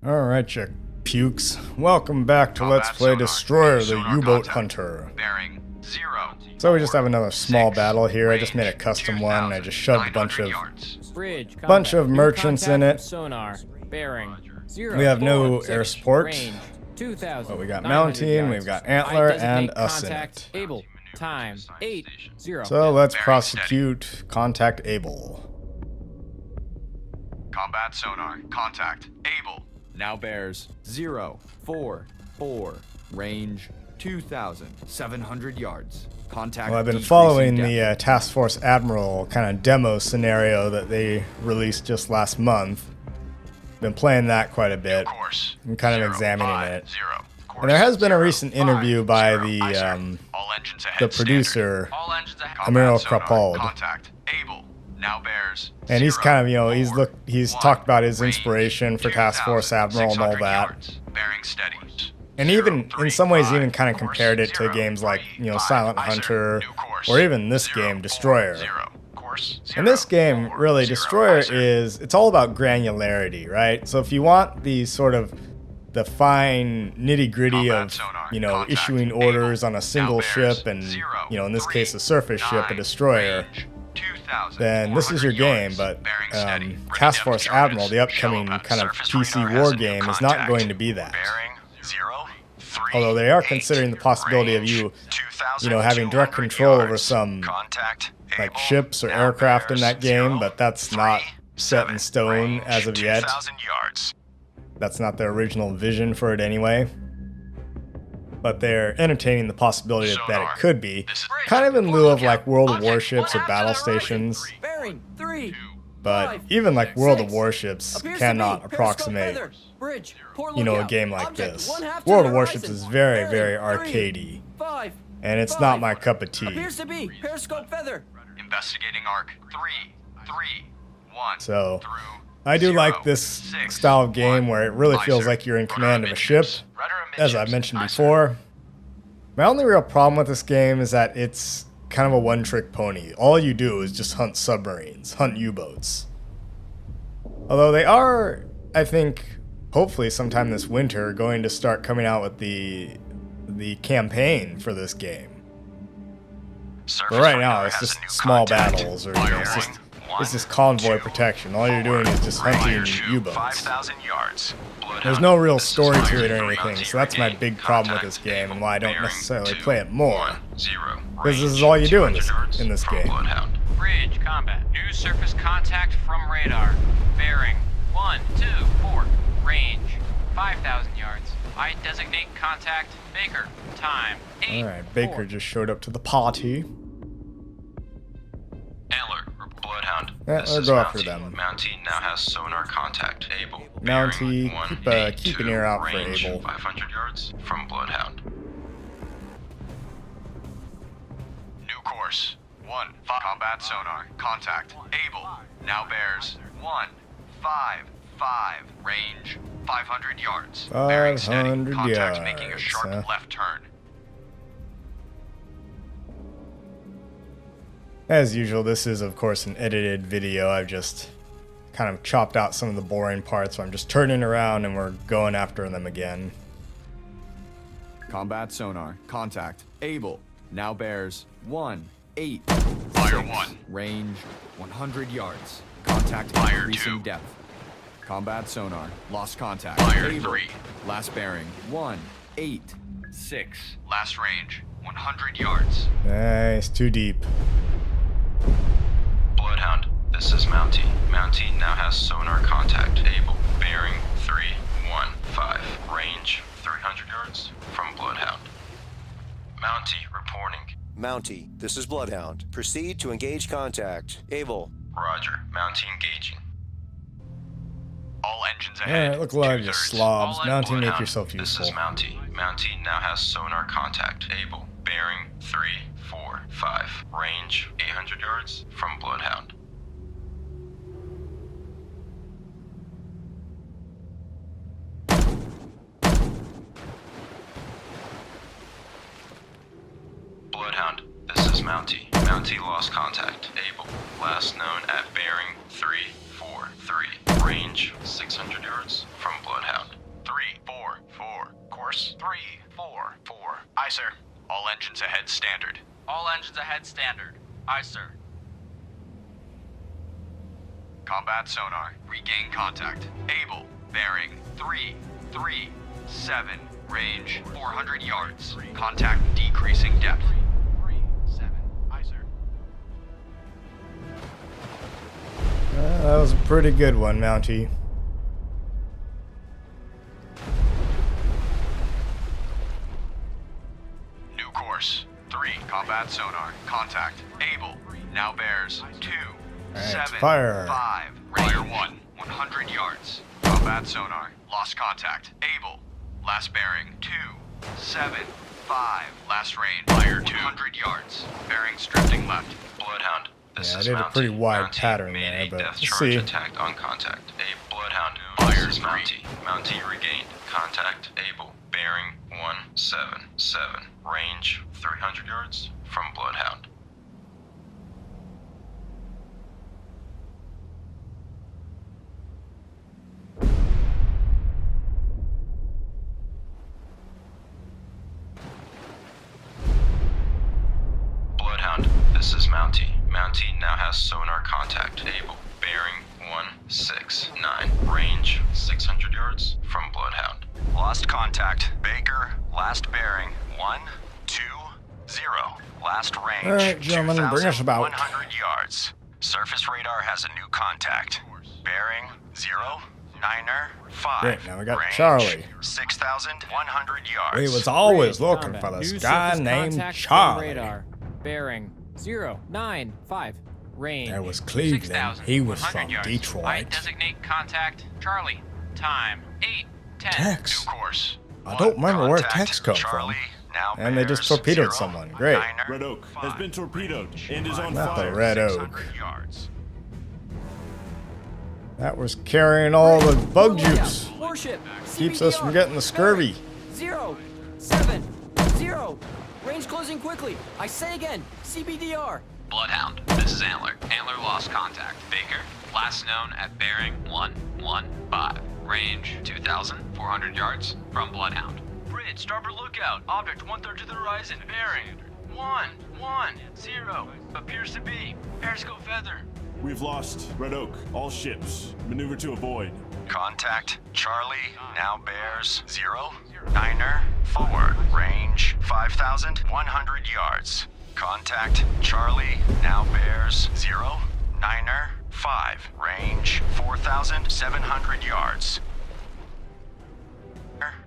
Alright, you pukes. Welcome back to Let's Play Destroyer the U-Boat Hunter. So we just have another small battle here. I just made a custom one and I just shoved a bunch of merchants in it. Sonar, bearing, 0, We have no 4, air support. range, 2,000, But we got Mountain, we've got Antler, and us in it. Able, time, 8, 0. So let's prosecute Contact Able. Combat sonar, contact, able. Now bears 0, 4, 4, range 2,700 yards. Contact. Well, I've been decreasing following depth. the Task Force Admiral kind of demo scenario that they released just last month. Been playing that quite a bit. Course. I'm kind of 0, examining 5, it. 0. Course, And there has been a 0, recent 5, interview by 0. the Aye, sir. All engines ahead, the producer, All engines ahead. Admiral Combat sonar, Krapald. Contact, able. Now bears. And he's 0, kind of, you know, he's 1, talked about his range, inspiration for Task Force Admiral and all 2,600 that. yards, bearing steady. And 0, even, 3, in some ways, 5, even kind of course, compared it to 0, games like, 3, you know, 5, Silent aye, sir. Hunter, New course, or even this 0, game, 4, Destroyer. 0, course, 0, In this game, 4, really, 0, Destroyer aye, sir. it's all about granularity, right? So if you want the sort of the fine nitty-gritty Combat of, sonar, you know, contact, issuing able. orders on a single Now bears, ship and, 0, you know, in this 3, case, a surface ship, a 9, destroyer, range, 2,400 then this is your game, yards, but bearing steady, ready Task depth Force targets, Admiral, the upcoming shallow kind of surface PC radar has war a new game, is not contact. going to be that. Bearing 0, 3, Although they are 8, considering the possibility of range, you know, having direct 2,200 control over yards, some contact, like able, ships or now aircraft in bears, that game, 0, but that's 3, not set in 7, stone range, as of yet. 2,000 yards. That's not their original vision for it anyway. But they're entertaining the possibility that it Sonar. could be, This is kind of in lieu of like World of Object, Warships or 1/2 battle to the right. stations. Bearing, 3, But 5, even like World of 6, Warships appears to cannot be. approximate, Periscope feather, bridge, port you know, a lookout. game like Object, this. 1/2 to World the of Warships horizon. is very, very Bearing, 3, arcadey, 5, and it's 5, not my cup of tea. appears to be. Periscope feather. Investigating arc 3, 3, 1. So, through I do 0, like this 6, style of game 1. where it really Aye, feels sir. like you're in Rudder command of a ship, amidships. Rudder as I've amidships. mentioned Aye, sir. before. My only real problem with this game is that it's kind of a one-trick pony. All you do is just hunt submarines, hunt U-boats. Although they are, I think, hopefully sometime this winter, going to start coming out with the campaign for this game. Surface But right now, radar it's has just a new small contact. battles, or you know, Firing. it's just 1, convoy 2, protection. All you're doing is just 4. hunting Fire to U-boats. 5,000 yards. There's Bloodhound. no real This is story to firing it or from anything, Mountie so that's my Brigade. big problem with this Contact, game and why I don't bearing necessarily 2, play it more. 1, 0. Because this is Range, all you do in 200 yards this from game. Bloodhound. Bridge combat. New surface contact from radar. Bearing 1, 2, 4. Range 5,000 yards. I designate contact Baker. Time 8. Alright, Baker just showed up to the party. Antler, Bloodhound. Yeah, This I'll is go after Mountie. them. Mountie now has sonar contact. Able. Mountie, Bearing keep 182, an ear out for range Able. 500 yards from Bloodhound. New course. 1. Combat sonar. Contact. Able. Now bears 1, 5, 5. Range 500 yards. Bearing steady. 500 Contact making a yards, sharp huh? left turn. As usual, this is of course an edited video. I've just kind of chopped out some of the boring parts, so I'm just turning around and we're going after them again. Combat sonar. Contact. Able. Now bears 1, 8. Fire 6, 1. Range 100 yards. Contact Fire increasing 2. depth. Combat sonar. Lost contact. Fire Able. 3. Last bearing 1, 8. 6. Last range 100 yards. Nice, too deep. Bloodhound, this is Mountie. Mountie now has sonar contact. Able. Bearing 315. Range 300 yards from Bloodhound. Mountie reporting. Mountie, this is Bloodhound. Proceed to engage contact. Able. Roger. Mountie engaging. All engines ahead. Alright, look a lot of just slobs. All Mountie, make Bloodhound, yourself This useful. is Mountie. Mountie now has sonar contact. Able. Bearing 345. Range 800 yards from Bloodhound. Bloodhound, this is Mountie. Mountie lost contact. Able. Last known at bearing 343. Range 600 yards from Bloodhound. ahead standard. All engines ahead standard. Aye, sir. Combat sonar. Regain contact. Able. Bearing 337. Range 400 yards. Contact decreasing depth. 337. Aye, sir. That was a pretty good one, Mountie. New course. 3. Combat sonar. Contact. Able. Now bears 2. Alright, 7. fire. 5. Fire 1. 100 yards. Combat sonar. Lost contact. Able. Last bearing 2. 7. 5. Last range. Fire 200 yards. Bearings drifting left. Bloodhound. This Yeah, I is did a Mountie. pretty wide Mountie pattern made there, a but death let's charge see. attacked on contact. A Bloodhound. Fire This is 3. Mountie. Mountie regained. Contact. Able. Bearing 177. Range 300 yards from Bloodhound. Bloodhound, this is Mountie. Mountie now has sonar contact. Able. Bearing 169. Range 600 yards from Bloodhound. Lost contact. Baker. Last bearing 120. Last range. Alright, gentlemen, bring us about. 100 yards. Surface radar has a new contact. Bearing 095. Great, now we got range, Charlie. 6,100 yards. We was always Bridge, looking combat. for this New guy surface named contact from Charlie. Radar. Bearing 095. Range. There was Cleveland. He was 6,100 from yards. I Detroit. designate contact Charlie. Time 8:10. Tex. New course. I don't remember where Contact Tex come from. Charlie, now And they just bears torpedoed 0, someone. Great. 9er, Red Oak has 5, been torpedoed and is on Not the fire. Red Oak. 600 yards. That was carrying all the bug juice. Warship. Keeps us from CBDR. getting the scurvy. 070. Range closing quickly. I say again. CBDR. Bloodhound, this is Antler. Antler lost contact. Baker, last known at bearing 115. Range 2,400 yards from Bloodhound. Bridge, starboard lookout. Object 1/3 to the horizon. Bearing 110. Appears to be Periscope Feather. We've lost Red Oak. All ships. Maneuver to avoid. Contact Charlie, now bears 0, 4, range 5,100 yards. Contact Charlie, now bears 0, 5, range 4,700 yards.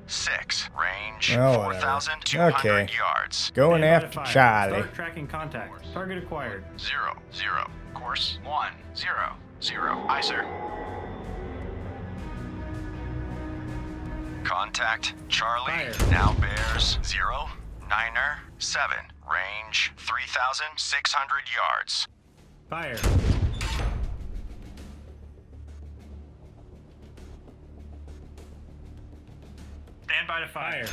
6, range Oh, whatever. 4,200 Okay. yards. Going Stand by to after fire. Charlie. Start tracking contact. Target acquired. 0, course 100. Aye, sir. Contact Charlie, Fire. now bears 0, 7, range 3,600 yards. Fire. Stand by to fire.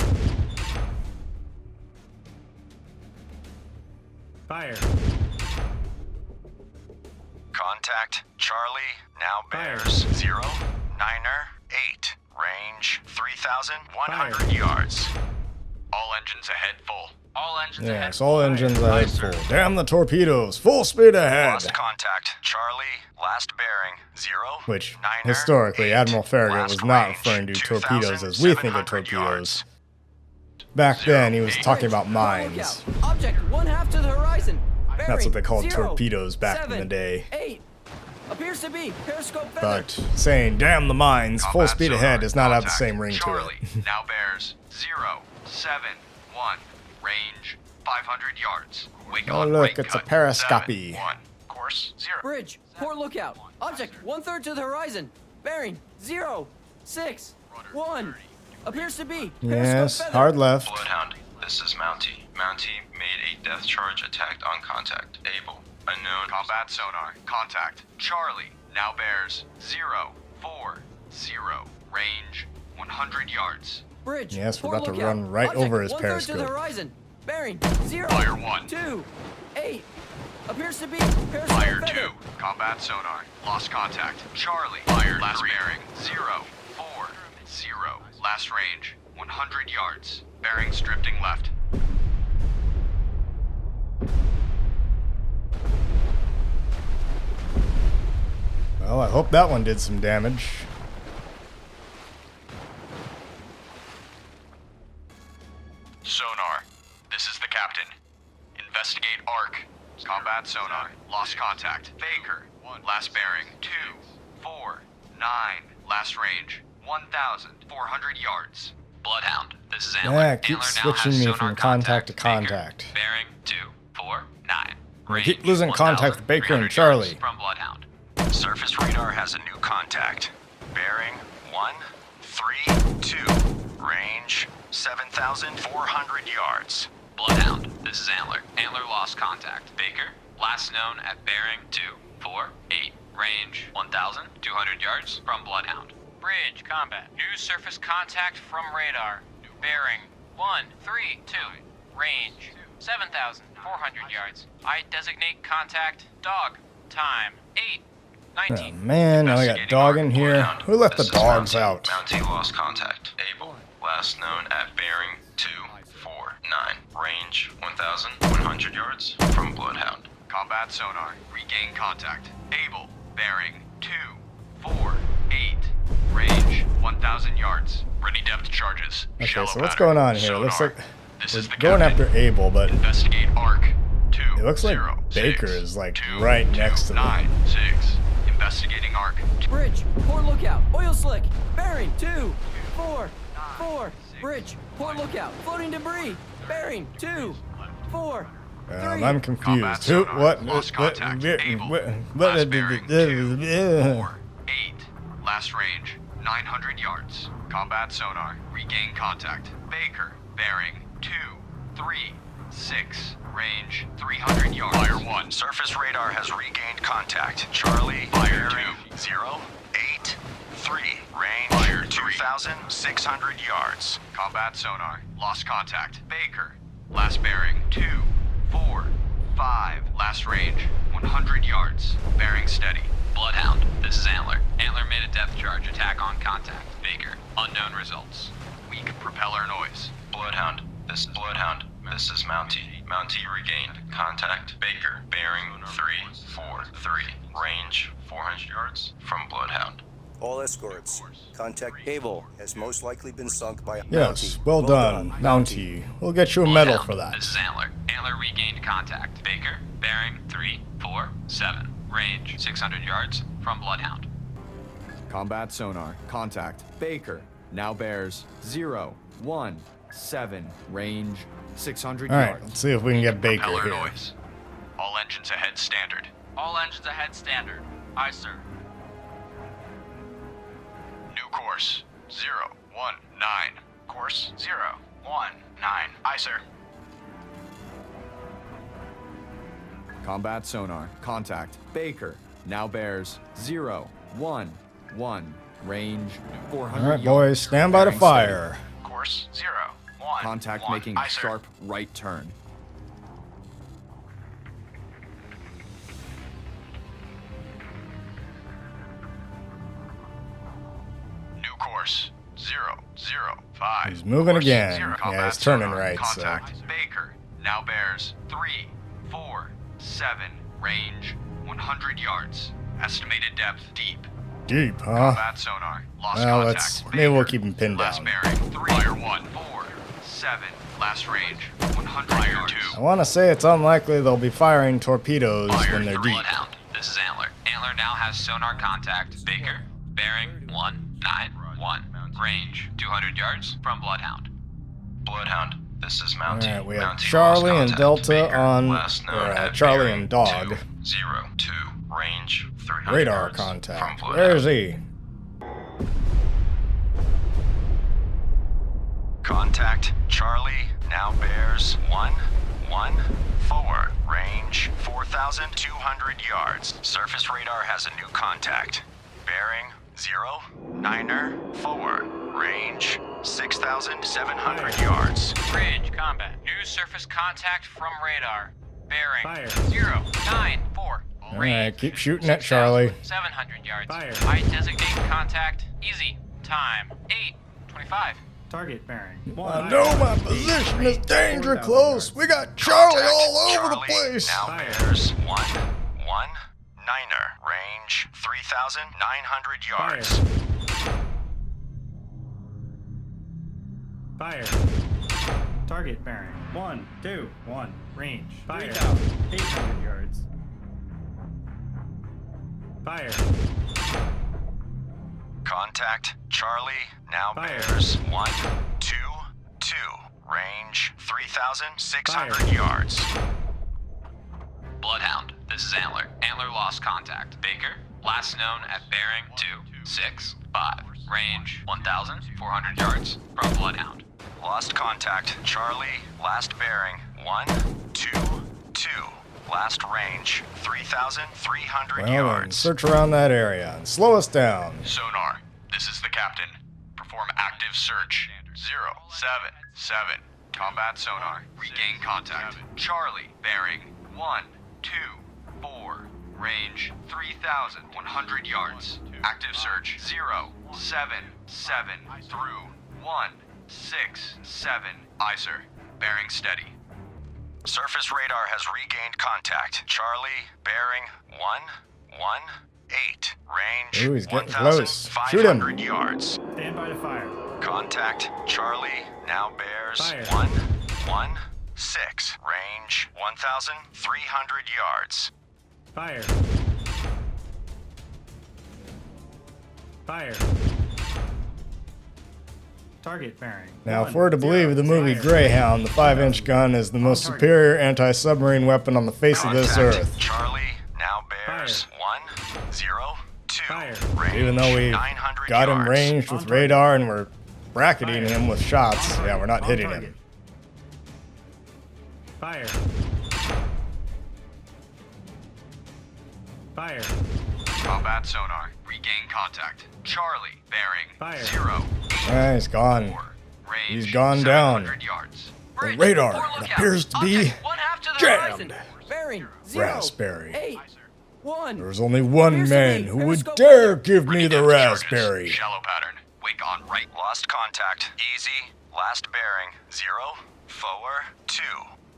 Fire. Contact Charlie, now Fire. bears 0, 8, range 3,100 Fire. yards. All engines ahead full. All engines ahead. Yes, all engines Aye, ahead sir. full. Damn the torpedoes. Full speed ahead. Lost contact Charlie, last bearing 0, Which, 9er, historically, 8, Admiral Farragut last was not range, referring to torpedoes as we think of 2,700 torpedoes. yards. Back then, he was talking Bridge, about full mines. lookout. Object 1/2 to the horizon. That's what Bearing they called 0, torpedoes back in the 7, day. 8. Appears to be Periscope Feather. But saying "damn the mines," full Combat speed sonar, ahead does not have the contact same ring Charlie, to it. now bears 0, 7, 1, range 500 yards. Wake Oh, on look, right it's a cut, periscopy. 7, 1, course 0. Bridge. Poor lookout. Object 1/3 to the horizon. Bearing 061. Appears to be Periscope Yes, Feather. hard left. Bloodhound, this is Mountie. Mountie made a death charge attack on contact. Able. Unknown. Combat sonar, contact Charlie, now bears 040, range 100 yards. Bridge. Yes, we're poor about to lookout. run right Object over his 1/3 to the periscope. horizon. Bearing Fire 1. 028. Appears to be Periscope Fire Feather. 2, combat sonar, lost contact Charlie, fire last 3. Bearing 040, last range 100 yards, bearings drifting left. Well, I hope that one did some damage. Sonar, this is the captain. Investigate ARC. Combat sonar. Lost contact. Baker. Last bearing. 249. Last range. 1,400 yards. Bloodhound, this is Antler. Yeah, keep Antler now switching has me sonar from contact to Baker, contact. bearing 249. I keep Range, losing contact with Baker and 1,300 Charlie. yards From Bloodhound. Surface radar has a new contact. Bearing 132. Range 7,400 yards. Bloodhound, this is Antler. Antler lost contact. Baker, last known at bearing 248. Range 1,200 yards from Bloodhound. Bridge combat. New surface contact from radar. Bearing 132. Range 7,400 yards. I designate contact dog. Time 8:19. Oh man, now we got dog in here. Who let the This is dogs Mountie. out? Mountie lost contact. Able. Last known at bearing 249. Range 1,100 yards from Bloodhound. Combat sonar. Regain contact. Able. Bearing 248. Range 1,000 yards. Ready depth charges. Okay, Shallow so what's pattern. going on here? It looks Sonar. like This we're is the going captain. after Abel, but Investigate ARC. 2. it looks like 0, Baker 6, is like 2, right next to 2, them. 9, 6. Investigating ARC. Bridge, port lookout, oil slick, bearing 244. Bridge, port lookout, floating debris, bearing 243. I'm confused. Combat Who? sonar. What? Lost contact. Able. What? Last bearing 248. Last range 900 yards. Combat sonar. Regain contact. Baker. Bearing 236. Range 300 yards. Fire 1. Surface radar has regained contact. Charlie, Fire bearing 2. 083. Range Fire 3. 2,600 yards. Combat sonar. Lost contact. Baker. Last bearing 245. Last range 100 yards. Bearing steady. Bloodhound, this is Antler. Antler made a depth charge attack on contact. Baker, unknown results. Weak propeller noise. Bloodhound, this is Bloodhound. This is Mountie. Mountie regained contact. Baker, bearing 343. Range 400 yards from Bloodhound. All escorts. Contact Able has most likely been sunk by a Yes, Mountie. well done, Mountie. We'll get you a medal for that. This is Antler. Antler regained contact. Baker, bearing 347. Range 600 yards from Bloodhound. Combat sonar. Contact. Baker. Now bears 017. Range 600 All right, yards. let's see if we can get Baker Propeller here. noise. All engines ahead standard. All engines ahead standard. Aye, sir. New course 019. Course 019. Aye, sir. Combat sonar. Contact. Baker. Now bears 011. Range 400 All right, yards. boys, stand by the Bearing fire. Course 019. steady. Contact making Aye, a sir. sharp right turn. New course 005. He's moving Course again. 0. Yeah, Combat he's turning sonar. right, so- Contact Baker. Now bears 347. Range 100 yards. Estimated depth deep. Deep, huh? Combat sonar. Lost Well, contact. let's maybe we'll keep him pinned Last down. bearing 347. Last range 100 yards. I want to say it's unlikely they'll be firing torpedoes Fire when they're three. deep. Bloodhound, this is Antler. Antler now has sonar contact. Baker, bearing 191. Range 200 yards from Bloodhound. Bloodhound, this is Mountie. All right, we have Mountie Charlie lost and contact. Delta Baker, on last known at Charlie bearing and Dog. 202. Range 300 Radar yards contact. from Bloodhound. Where is he? Contact Charlie now bears 114. Range 4,200 yards. Surface radar has a new contact. Bearing 094. Range 6,700 yards. Bridge combat. New surface contact from radar. Bearing Fire. 094. All right, keep shooting at Charlie. 700 yards. Fire. I designate contact. Easy. Time 8:25. Target bearing. I know my position is danger close. We got Charlie Contact all over the Charlie place. now Fire. bears 119. Niner. Range 3,900 yards. Fire. Target bearing. 1, 2, 1. Range. Fire. 3,800 yards. Fire. Contact Charlie. Now Fire. bears 1, 2, 2. Range 3,600 Fire. yards. Bloodhound, this is Antler. Antler lost contact. Baker, last known at bearing 265. Range 1,400 yards from Bloodhound. Lost contact Charlie. Last bearing 1, 2, 2. Last range 3,300 Well, then, yards. search around that area and slow us down. Sonar, this is the captain. Perform active search. 077. Combat sonar. Regain contact. Charlie, bearing 1, 2, 4. Range 3,100 yards. Active search. 077 through 167. Aye, sir. Bearing steady. Surface radar has regained contact. Charlie, bearing 118. Range Ooh, he's getting close. Shoot him. 1,500 yards. Stand by to fire. Contact Charlie. Now bears Fire. 116. Range 1,300 yards. Fire. Fire. Target bearing. Now, 1, if we're to 0, believe the movie fire. Greyhound, the 5-inch gun is the most superior anti-submarine weapon on the face of this Contact earth. Charlie. Now bears 102. Fire. Range Even though we 900 got him yards. ranged with radar and we're bracketing him with shots, yeah, we're not On hitting target. him. Fire. Fire. Combat sonar. Regain contact. Charlie, bearing Fire. 084. Ah, he's gone. Range He's gone down. 700 yards. The radar appears to be One half to the jammed. horizon. Bearing 0, Raspberry. 8, 1. There's only one Appears to man be who would periscope dare weather. give me the Ready depth charges. raspberry. Shallow pattern. Wake on right. Lost contact. Easy. Last bearing 042.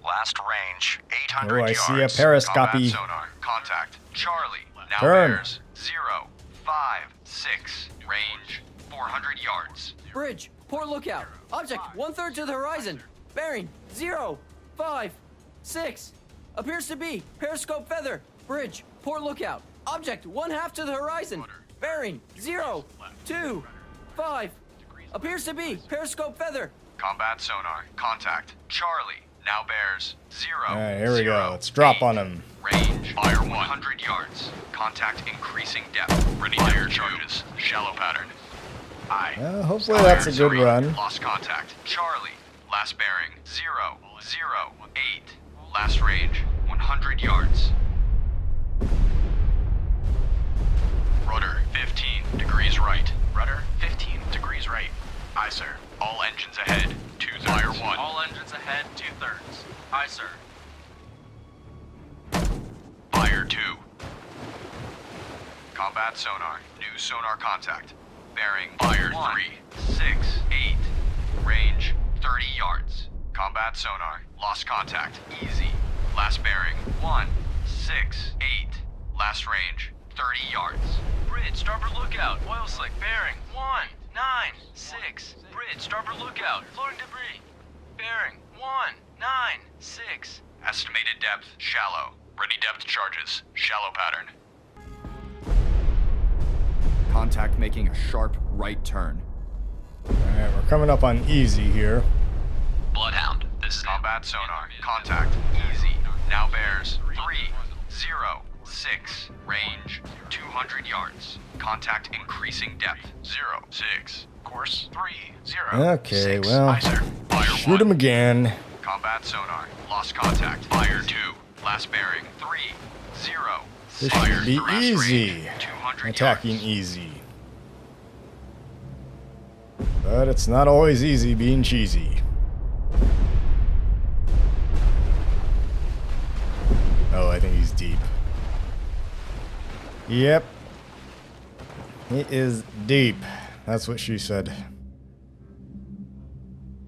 Last range 800 Oh, I yards. see a periscopy. Combat sonar. Contact. Charlie. Now Turn. bears 056. Range 400 yards. Bridge, port lookout. Object 1/3 to the horizon. Bearing 056. Appears to be periscope feather. Bridge, port lookout. Object 1/2 to the horizon. Bearing 025. Appears to be periscope feather. Combat sonar. Contact. Charlie. Now bears 0. Alright, here we go. Let's drop on him. Range. Fire 100 yards. Contact increasing depth. Ready fire charges. Shallow pattern. Aye. Hopefully that's a good Fire run. 3. Lost contact. Charlie. Last bearing 008. Last range 100 yards. Rudder 15 degrees right. Rudder 15 degrees right. Aye, sir. All engines ahead. 2/3. Fire 1. All engines ahead, 2/3. Aye, sir. Fire 2. Combat sonar. New sonar contact. Bearing fire 368. Range 30 yards. Combat sonar. Lost contact. Easy. Last bearing 168. Last range 30 yards. Bridge, starboard lookout. Oil slick, bearing 196. Bridge, starboard lookout. Floating debris. Bearing 196. Estimated depth shallow. Ready depth charges. Shallow pattern. Contact making a sharp right turn. Alright, we're coming up on easy here. Bloodhound, this is Combat sonar. Contact. Easy. Now bears 306. Range 200 yards. Contact increasing depth 06. Course 30. Okay, well, Aye, sir. Fire shoot 1. him again. Combat sonar. Lost contact. Fire 2. Last bearing 30. This Fire should be last easy. range, 200 Attacking yards. easy. But it's not always easy being cheesy. Oh, I think he's deep. Yep. He is deep. That's what she said.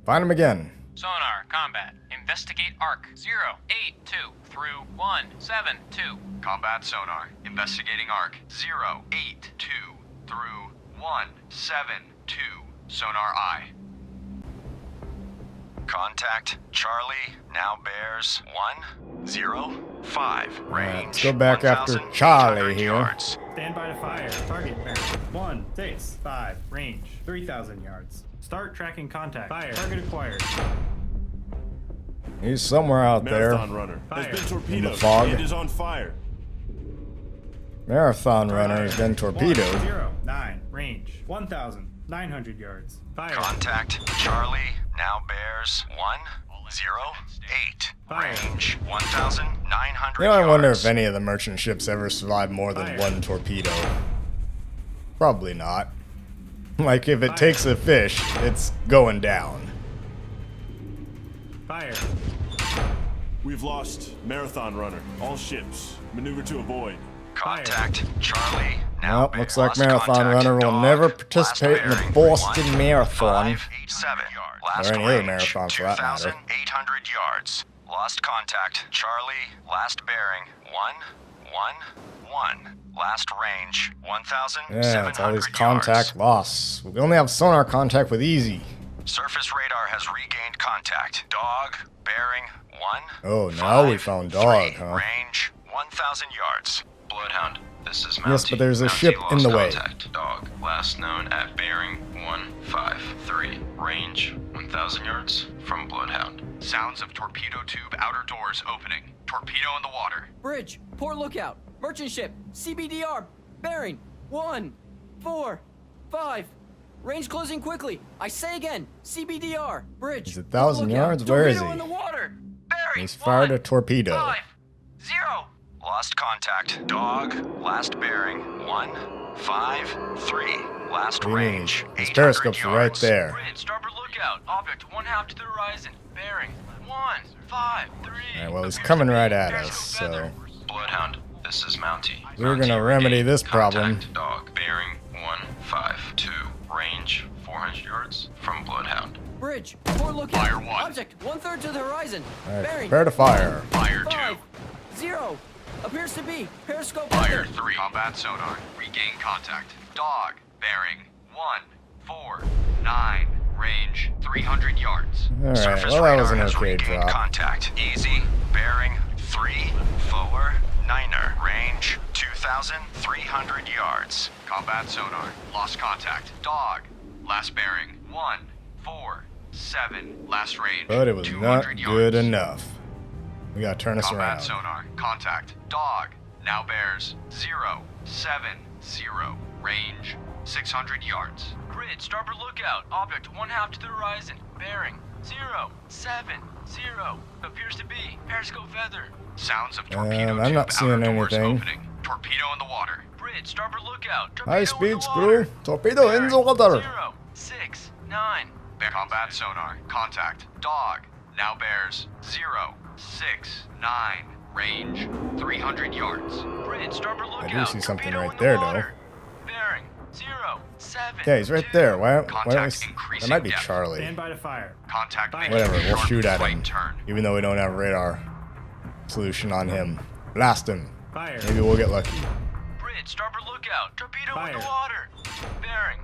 Find him again. sonar, combat. In Investigate arc 082 through 172. Combat sonar. Investigating arc 082 through 172. Sonar I. Contact Charlie now bears 105. Range. Let's go back after Charlie here. Yards. Stand by to fire. Target bearing 165. Range 3,000 yards. Start tracking contact. Fire. Target acquired. He's somewhere out there. Marathon runner has Fire. been torpedoed. fog. It is on fire. Marathon runner has been torpedoed. 109. Range 1,900 yards. Fire. Contact Charlie now bears 108. Fire. Range 1,900 You know, I wonder yards. if any of the merchant ships ever survive more than Fire. one torpedo. Probably not. Like, if it Fire. takes a fish, it's going down. Fire. We've lost Marathon runner. All ships. Maneuver to avoid. Contact Charlie now Well, bears. looks like Lost Marathon contact. Runner will Dog. never Last participate in the bearing, Boston Marathon. 157. Last Or any other range, marathon for that matter. 2,800 yards. Lost contact Charlie. Last bearing 111. Last range 1,700 Yeah, it's all these yards. contact loss. We only have sonar contact with easy. Surface radar has regained contact. Dog, bearing 1. Oh, now we found dog, huh? Range 1,000 yards. Bloodhound, this is Mountie. Yes, but there's a Mountie ship in lost the way. contact. Dog, last known at bearing 153. Range 1,000 yards from Bloodhound. Sounds of torpedo tube outer doors opening. Torpedo in the water. Bridge, port lookout. Merchant ship, CBDR, bearing 145. Range closing quickly. I say again, CBDR, bridge. He's 1,000 port yards? lookout. Where is Torpedo he? in the water. Bearing He's fired a torpedo. 150. Lost contact. Dog. Last bearing 153. Last What do you mean? range. His 800 periscope's right yards. there. Grid, starboard lookout. Object 1/2 to the horizon. Bearing 153. Alright, well, he's Appears coming to be right at periscope us, feather. so... Bloodhound, this is Mountie. We're Mountie gonna remedy regained this problem. contact. Dog, bearing 152. Range 400 yards from Bloodhound. Bridge, port lookout. Fire one. Object 1/3 to the horizon. Alright, Bearing prepare to fire. Fire 2. 5-0. Appears to be periscope Fire feather. 3. Combat sonar. Regain contact. Dog. Bearing 149. Range 300 yards. Alright, Surface well, that radar was an has okay regained drop. contact. Easy. Bearing 349er. Range 2,300 yards. Combat sonar. Lost contact. Dog. Last bearing 147. Last range. But it was not 200 good yards. enough. We gotta turn us Combat around. sonar. Contact. Dog. Now bears 070. Range 600 yards. Grid, starboard lookout. Object 1/2 to the horizon. Bearing 070. Appears to be periscope feather. Sounds of torpedo I'm tube not seeing outer doors anything. opening. Torpedo in the water. Bridge, starboard lookout. High Torpedo in speed the screw. water. Torpedo in the Bearing water. 069. Combat sonar. Contact. Dog. Now bears 069. Range 300 yards. Bridge, starboard lookout. do see something Torpedo right in the there, though. water. Bearing 072. Yeah, he's right there. Why don't we... Contact That increasing might be depth. Charlie. Stand by to fire. Contact making Whatever, a we'll sharp shoot at him. right turn. Even though we don't have radar solution on him. Blast him. Fire. Maybe we'll get lucky. Bridge, starboard lookout. Torpedo in the Fire. water. Bearing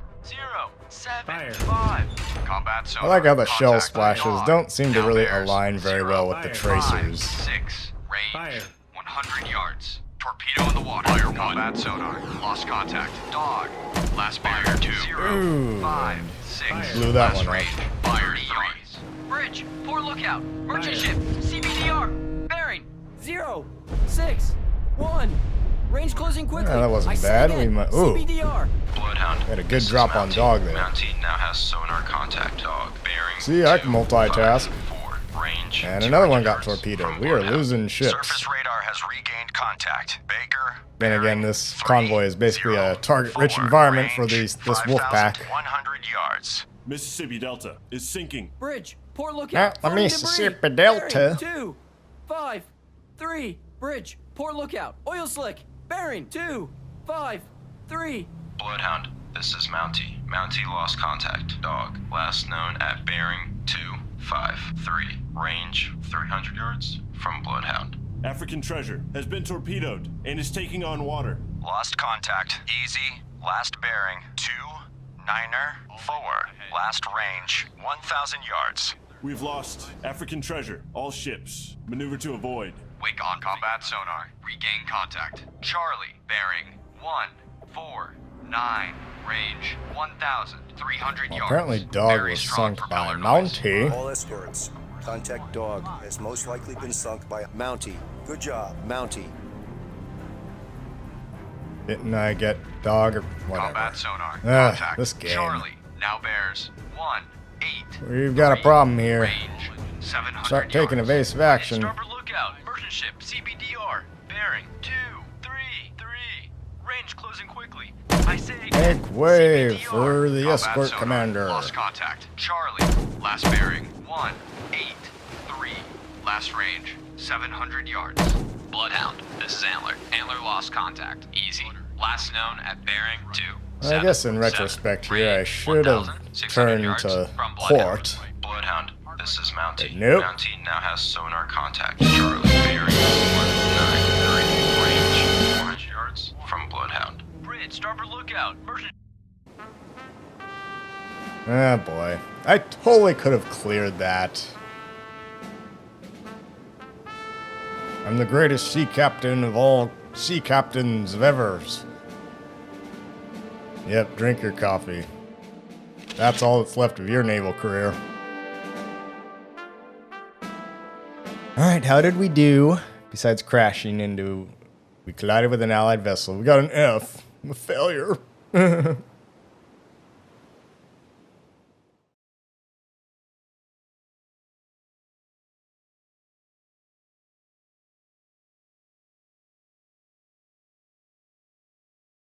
075. Combat I sonar. like how the shell Contact. splashes Dog. don't seem to Now really bears align very well with the Fire. tracers. 6. Range Fire. 100 yards. Torpedo in the water. Fire 1. Combat sonar. Lost contact. Dog. Last bearing 2. 5. 6. Blew that Last one up. range. Fire 3. Bridge, port lookout. Merchant Fire. ship. CBDR. Bearing 061. Range closing quickly. Yeah, that wasn't I say bad. again, We might- ooh. CBDR. Bloodhound. Had a good this is drop on Mountie. dog there. Mountie now has sonar contact. Dog, bearing See, I can multitask. 254. Range And another one 200 got yards torpedoed. from We are Bloodhound. losing ships. Surface radar has regained contact. Baker. Then again, bearing this 3, convoy is basically a 0, target-rich 4. environment for Range this wolf pack. 5,100 yards. Mississippi Delta is sinking. Bridge, port Ah, lookout. the Floating Mississippi debris. Delta. Bearing 253. Bridge, port lookout. Oil slick. Bearing 253. Bloodhound, this is Mountie. Mountie lost contact. Dog, last known at bearing 153. Range 300 yards from Bloodhound. African treasure has been torpedoed and is taking on water. Lost contact. Easy. Last bearing. 294. Last range. 1,000 yards. We've lost African treasure. All ships. Maneuver to avoid. Wake on combat sonar. Regain contact. Charlie. Bearing. 149. Range. 1,300 yards. Apparently dog Very was strong sunk by propeller noise. Mountie. All escorts. Contact dog has most likely been sunk by Mountie. Good job, Mountie. Didn't I get dog or whatever? Combat sonar. Ah, Contact. this game. Charlie. Now bears. 183. We've got a problem here. Range. 700 Start taking yards. evasive action. Starboard lookout. Merchant ship. CBDR. Bearing 233. Range closing quickly. I say again. Make way CBDR. for the Combat escort sonar. commander. Lost contact. Charlie. Last bearing. 183. Last range. 700 yards. Bloodhound. This is Antler. Antler lost contact. Easy. Last known at bearing 2. I guess in retrospect here, I should have turned to port. Bloodhound, this is Mountie. Nope. Mountie now has sonar contact. Charlie, bearing 193. Range 400 yards from Bloodhound. Bridge. Starboard lookout. Merchant. Ah, boy. I totally could have cleared that. I'm the greatest sea captain of all sea captains of ever. Yep, drink your coffee. That's all that's left of your naval career. Alright, how did we do? Besides crashing into... We collided with an allied vessel. We got an F. I'm a failure.